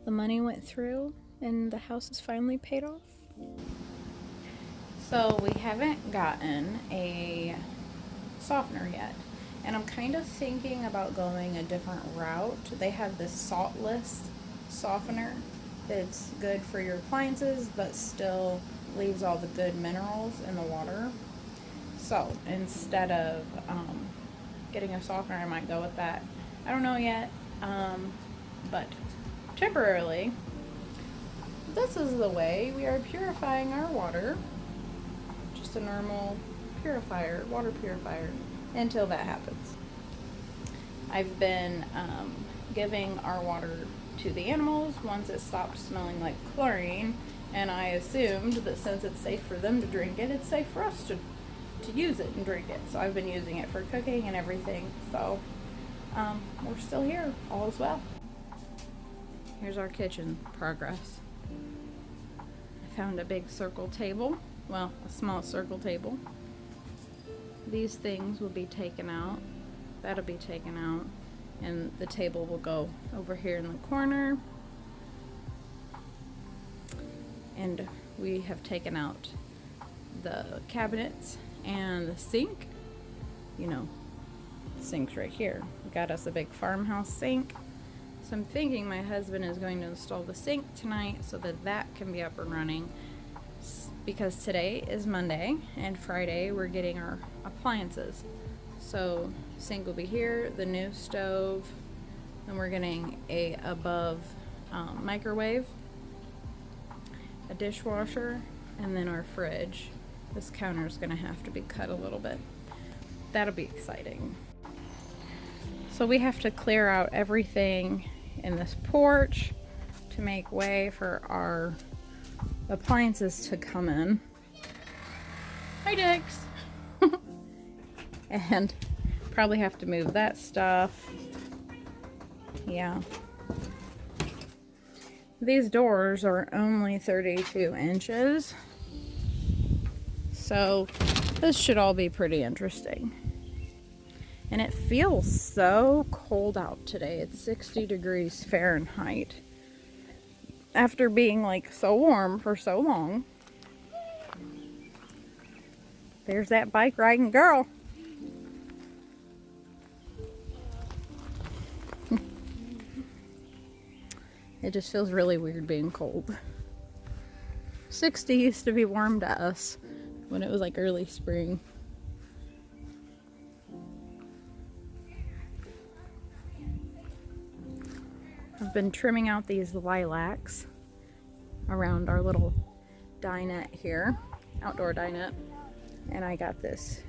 the money went through and the house is finally paid off. So we haven't gotten a softener yet. And I'm kind of thinking about going a different route. They have this saltless softener that's good for your appliances, but still leaves all the good minerals in the water. So instead of getting a softener, I might go with that. I don't know yet, but temporarily, this is the way we are purifying our water. Just a normal purifier, water purifier, until that happens. I've been giving our water to the animals once it stopped smelling like chlorine, and I assumed that since it's safe for them to drink it, it's safe for us to use it and drink it. So I've been using it for cooking and everything. So we're still here, all is well. Here's our kitchen progress. I found a big circle table, well, a small circle table. These things will be taken out. That'll be taken out. And the table will go over here in the corner. And we have taken out the cabinets and the sink. You know, the sink's right here. We got us a big farmhouse sink. So I'm thinking my husband is going to install the sink tonight so that that can be up and running. Because today is Monday and Friday we're getting our appliances. So sink will be here, the new stove, and we're getting a above microwave, a dishwasher, and then our fridge. This counter is going to have to be cut a little bit. That'll be exciting. So we have to clear out everything in this porch to make way for our appliances to come in. Hi, Dix. And probably have to move that stuff. Yeah. These doors are only 32 inches. So this should all be pretty interesting. And it feels so cold out today. It's 60 degrees Fahrenheit. After being like so warm for so long. There's that bike riding girl. It just feels really weird being cold. 60 used to be warm to us when it was like early spring. I've been trimming out these lilacs around our little dinette here, outdoor dinette. And I got this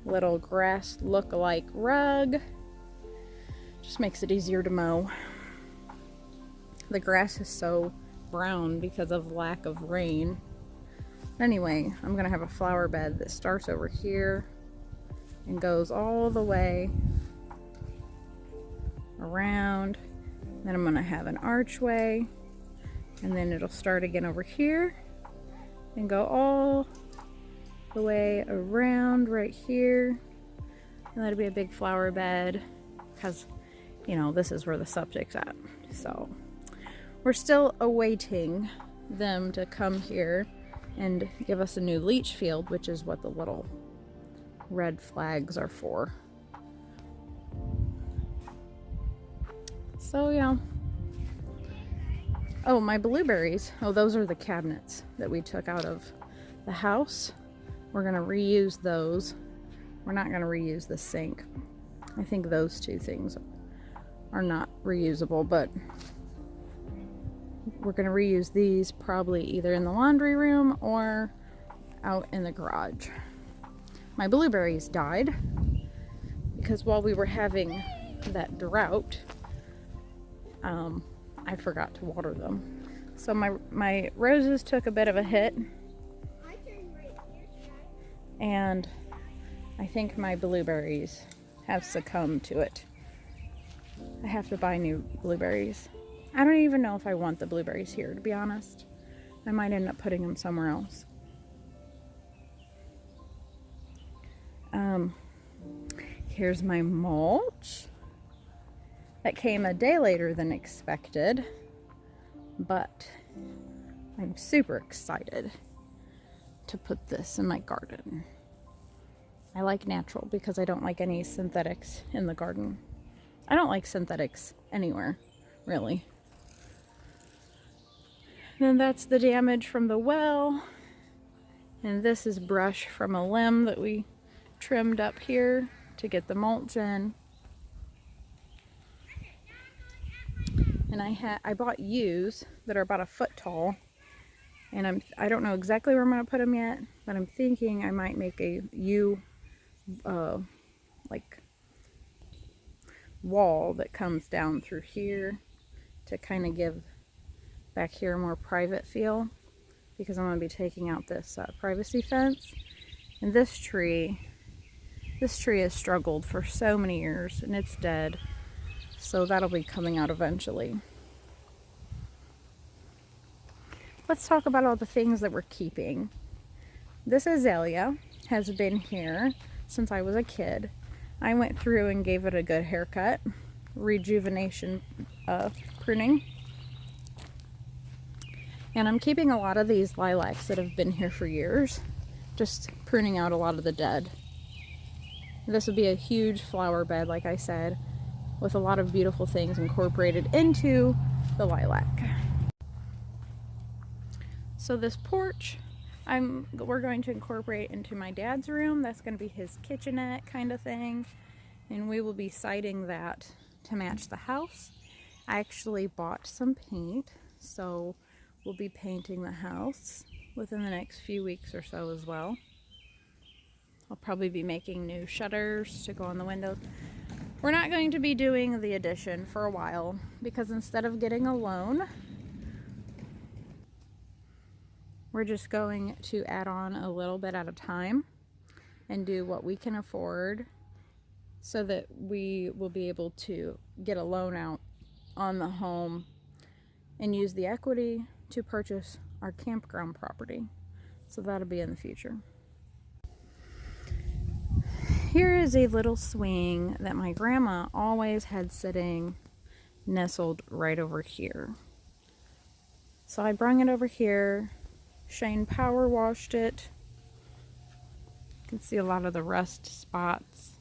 little grass look-alike rug. Just makes it easier to mow. The grass is so brown because of lack of rain. Anyway, I'm gonna have a flower bed that starts over here and goes all the way around. Then I'm gonna have an archway, and then it'll start again over here and go all the way around right here. And that'll be a big flower bed because, you know, this is where the septic's at. So we're still awaiting them to come here and give us a new leach field, which is what the little red flags are for. So yeah. Oh, my blueberries. Oh, those are the cabinets that we took out of the house. We're gonna reuse those. We're not gonna reuse the sink. I think those two things are not reusable, but we're gonna reuse these probably either in the laundry room or out in the garage. My blueberries died because while we were having that drought, I forgot to water them. So my roses took a bit of a hit, and I think my blueberries have succumbed to it. I have to buy new blueberries. I don't even know if I want the blueberries here, to be honest. I might end up putting them somewhere else. Here's my mulch. That came a day later than expected. but I'm super excited to put this in my garden. I like natural because I don't like any synthetics in the garden. I don't like synthetics anywhere, really. Then that's the damage from the well. And this is brush from a limb that we trimmed up here to get the mulch in. And I bought yews that are about a foot tall. And I don't know exactly where I'm going to put them yet, but I'm thinking I might make a yew like wall that comes down through here to kind of give back here a more private feel, because I'm going to be taking out this privacy fence. And this tree has struggled for so many years and it's dead, so that'll be coming out eventually. Let's talk about all the things that we're keeping. This azalea has been here since I was a kid. I went through and gave it a good haircut, rejuvenation pruning. And I'm keeping a lot of these lilacs that have been here for years, just pruning out a lot of the dead. This would be a huge flower bed, like I said, with a lot of beautiful things incorporated into the lilac. So this porch, we're going to incorporate into my dad's room. That's going to be his kitchenette kind of thing. And we will be siding that to match the house. I actually bought some paint, so we'll be painting the house within the next few weeks or so as well. I'll probably be making new shutters to go on the windows. We're not going to be doing the addition for a while because instead of getting a loan, we're just going to add on a little bit at a time and do what we can afford so that we will be able to get a loan out on the home and use the equity to purchase our campground property. So that'll be in the future. Here is a little swing that my grandma always had sitting nestled right over here. So I brung it over here. Shane power washed it. You can see a lot of the rust spots.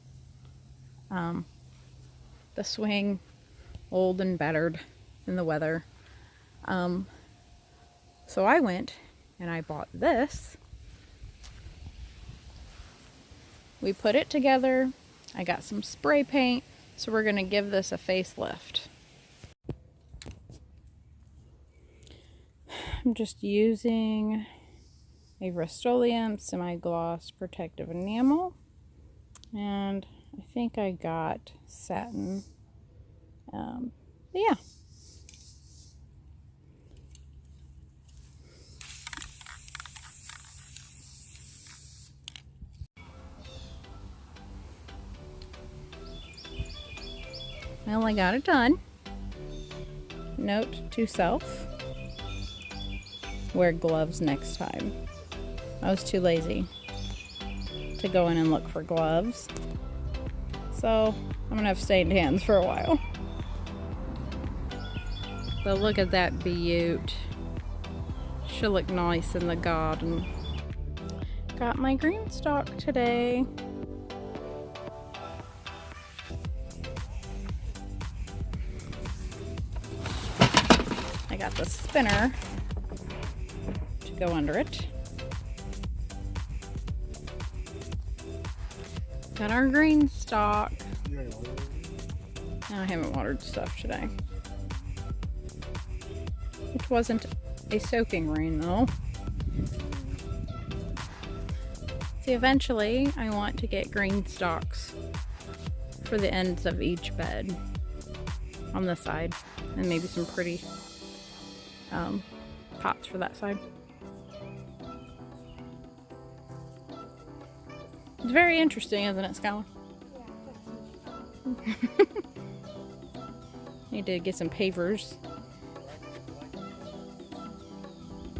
The swing, old and battered in the weather. So I went and I bought this. We put it together. I got some spray paint, so we're going to give this a facelift. I'm just using a Rust-Oleum semi-gloss protective enamel, and I think I got satin. Yeah. Well, I got it done. Note to self: wear gloves next time. I was too lazy to go in and look for gloves, so I'm gonna have stained hands for a while. But look at that beaut. She'll look nice in the garden. Got my green stalk today. I got the spinner to go under it. Got our green stalk. I haven't watered stuff today. It wasn't a soaking rain though. See, eventually I want to get green stalks for the ends of each bed on the side, and maybe some pretty pots for that side. It's very interesting, isn't it, Skylar? Yeah. Need to get some pavers.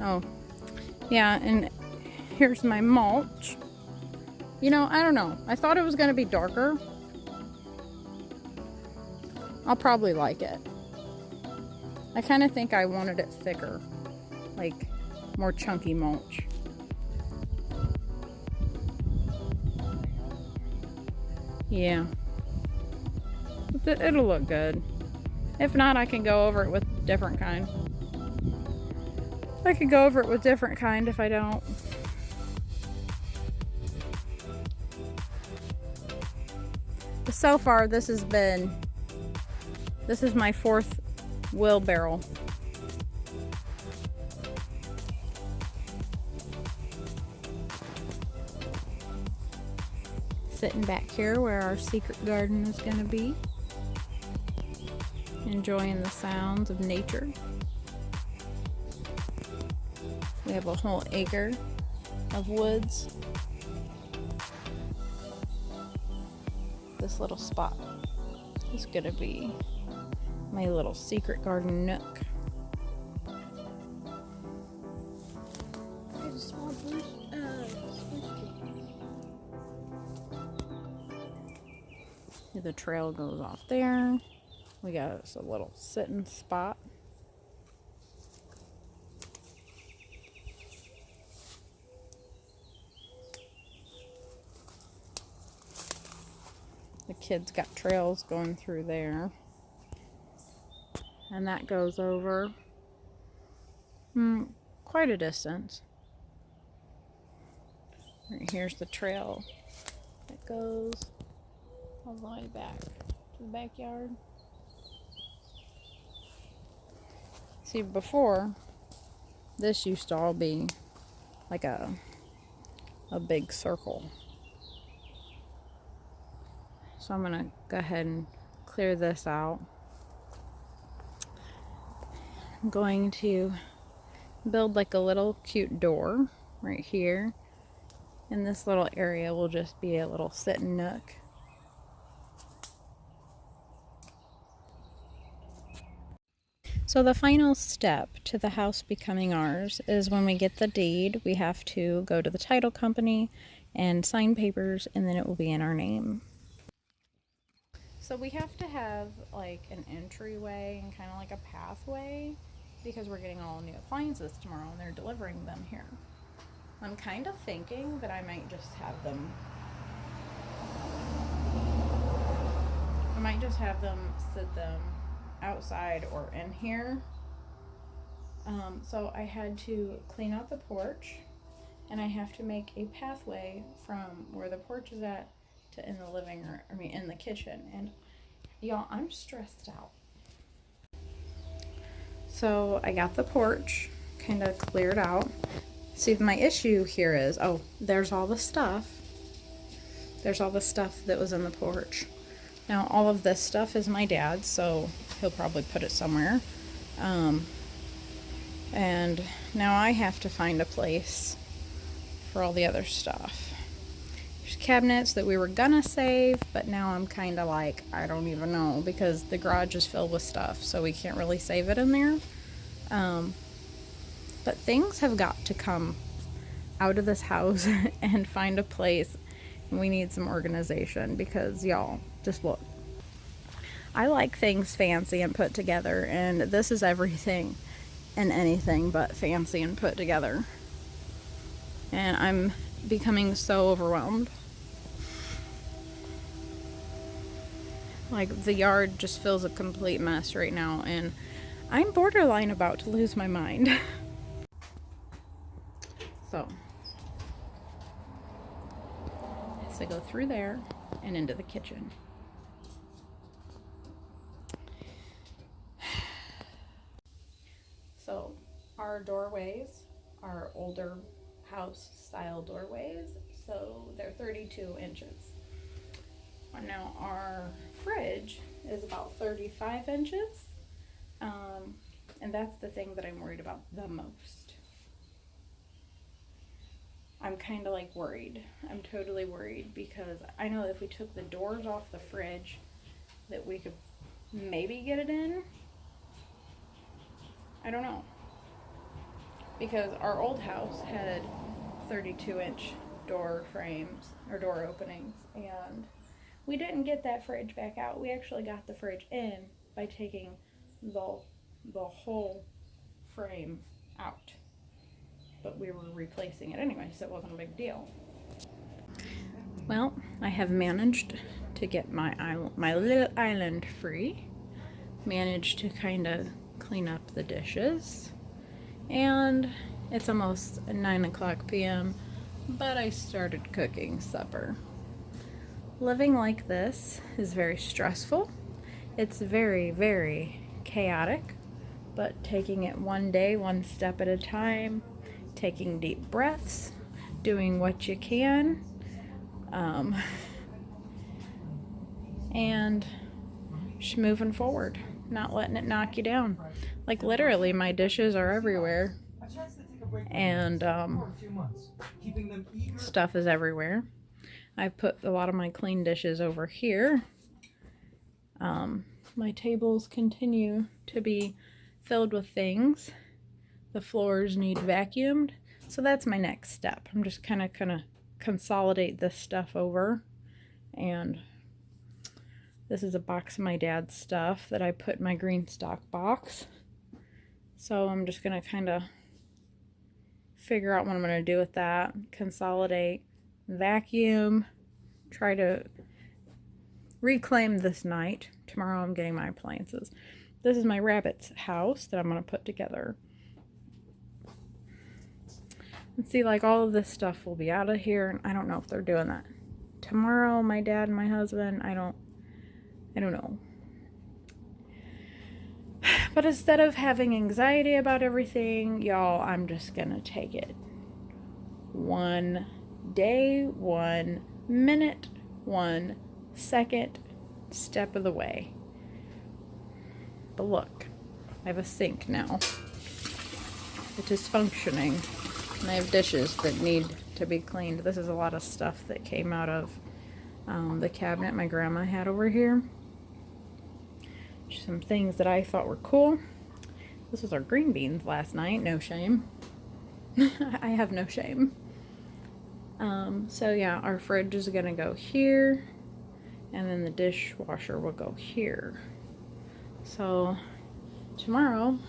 Oh, yeah, and here's my mulch. You know, I don't know. I thought it was going to be darker. I'll probably like it. I kind of think I wanted it thicker, like more chunky mulch. Yeah, it'll look good. If not, I can go over it with different kind. I could go over it with different kind if I don't. But so far, this is my 4th wheelbarrow. Sitting back here where our secret garden is going to be. Enjoying the sounds of nature. We have a whole acre of woods. This little spot is going to be my little secret garden nook. There's a small spruce tree. The trail goes off there. We got us a little sitting spot. The kids got trails going through there. And that goes over quite a distance. Right here's the trail that goes all the way back to the backyard. See, before, this used to all be like a big circle. So I'm gonna go ahead and clear this out. I'm going to build like a little cute door right here. And this little area will just be a little sitting nook. So the final step to the house becoming ours is when we get the deed, we have to go to the title company and sign papers, and then it will be in our name. So we have to have like an entryway and kind of like a pathway because we're getting all new appliances tomorrow and they're delivering them here. I'm kind of thinking that I might just have them sit them outside or in here. So I had to clean out the porch, and I have to make a pathway from where the porch is at to in the living room, in the kitchen. And y'all, I'm stressed out. So I got the porch kind of cleared out. See, my issue here is, there's all the stuff. There's all the stuff that was in the porch. Now, all of this stuff is my dad's, so he'll probably put it somewhere. And now I have to find a place for all the other stuff. There's cabinets that we were gonna save, but now I'm kind of like, I don't even know, because the garage is filled with stuff, so we can't really save it in there. But things have got to come out of this house and find a place. And we need some organization because, y'all, just look. I like things fancy and put together, and this is everything and anything but fancy and put together. And I'm becoming so overwhelmed. Like, the yard just feels a complete mess right now, and I'm borderline about to lose my mind. So, I go through there and into the kitchen. So, our doorways are older house style doorways, so they're 32 inches. Now, our fridge is about 35 inches, and that's the thing that I'm worried about the most. I'm kind of like worried. I'm totally worried because I know that if we took the doors off the fridge that we could maybe get it in. I don't know. Because our old house had 32-inch door frames or door openings, and we didn't get that fridge back out. We actually got the fridge in by taking the the whole frame out. But we were replacing it anyway, so it wasn't a big deal. Well, I have managed to get my little island free. Managed to kind of clean up the dishes. And it's almost 9 p.m., but I started cooking supper. Living like this is very stressful. It's very, very chaotic, but taking it one day, one step at a time, taking deep breaths, doing what you can, and just moving forward, not letting it knock you down. Like literally, my dishes are everywhere, and stuff is everywhere. I put a lot of my clean dishes over here. My tables continue to be filled with things. The floors need vacuumed, so that's my next step. I'm just kind of consolidate this stuff over, and this is a box of my dad's stuff that I put in my green stock box. So I'm just gonna kind of figure out what I'm gonna do with that. Consolidate, vacuum, try to reclaim this night. Tomorrow I'm getting my appliances. This is my rabbit's house that I'm gonna put together. And see, like, all of this stuff will be out of here, and I don't know if they're doing that tomorrow. My dad and my husband, I don't know. But instead of having anxiety about everything, y'all, I'm just gonna take it one day, 1 minute, 1 second, step of the way. But look, I have a sink now. It is functioning. And I have dishes that need to be cleaned. This is a lot of stuff that came out of the cabinet my grandma had over here. Some things that I thought were cool. This was our green beans last night. No shame. I have no shame. So yeah, our fridge is gonna go here, and then the dishwasher will go here. So tomorrow,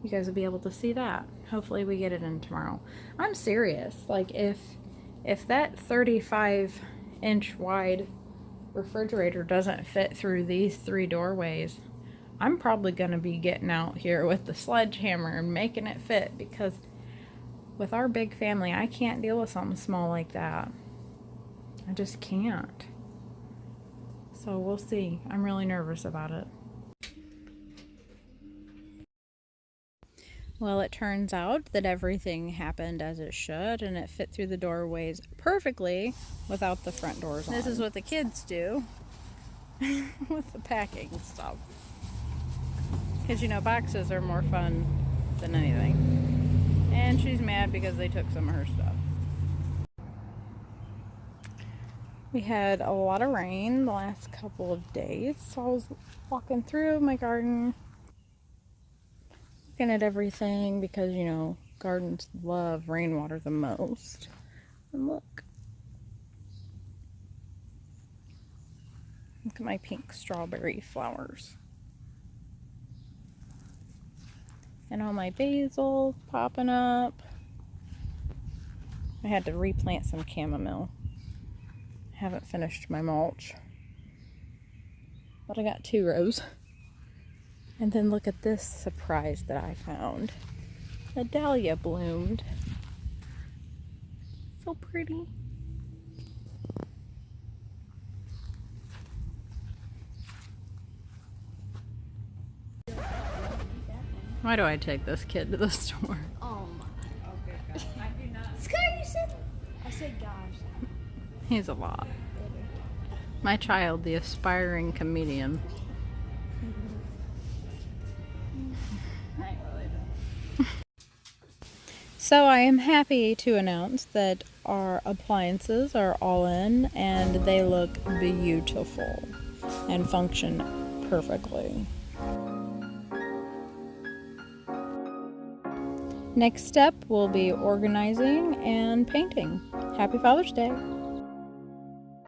you guys will be able to see that. Hopefully we get it in tomorrow. I'm serious. Like, if that 35-inch wide refrigerator doesn't fit through these 3 doorways, I'm probably going to be getting out here with the sledgehammer and making it fit, because with our big family, I can't deal with something small like that. I just can't. So we'll see. I'm really nervous about it. Well, it turns out that everything happened as it should, and it fit through the doorways perfectly without the front doors on. This is what the kids do with the packing stuff. Because, you know, boxes are more fun than anything. And she's mad because they took some of her stuff. We had a lot of rain the last couple of days, so I was walking through my garden, looking at everything, because, you know, gardens love rainwater the most. And look at my pink strawberry flowers. And all my basil popping up. I had to replant some chamomile. Haven't finished my mulch, but I got 2 rows. And then look at this surprise that I found. A dahlia bloomed. So pretty. Why do I take this kid to the store? Oh my. Sky, you said? I said gosh. He's a lot. My child, the aspiring comedian. So I am happy to announce that our appliances are all in, and they look beautiful and function perfectly. Next step will be organizing and painting. Happy Father's Day!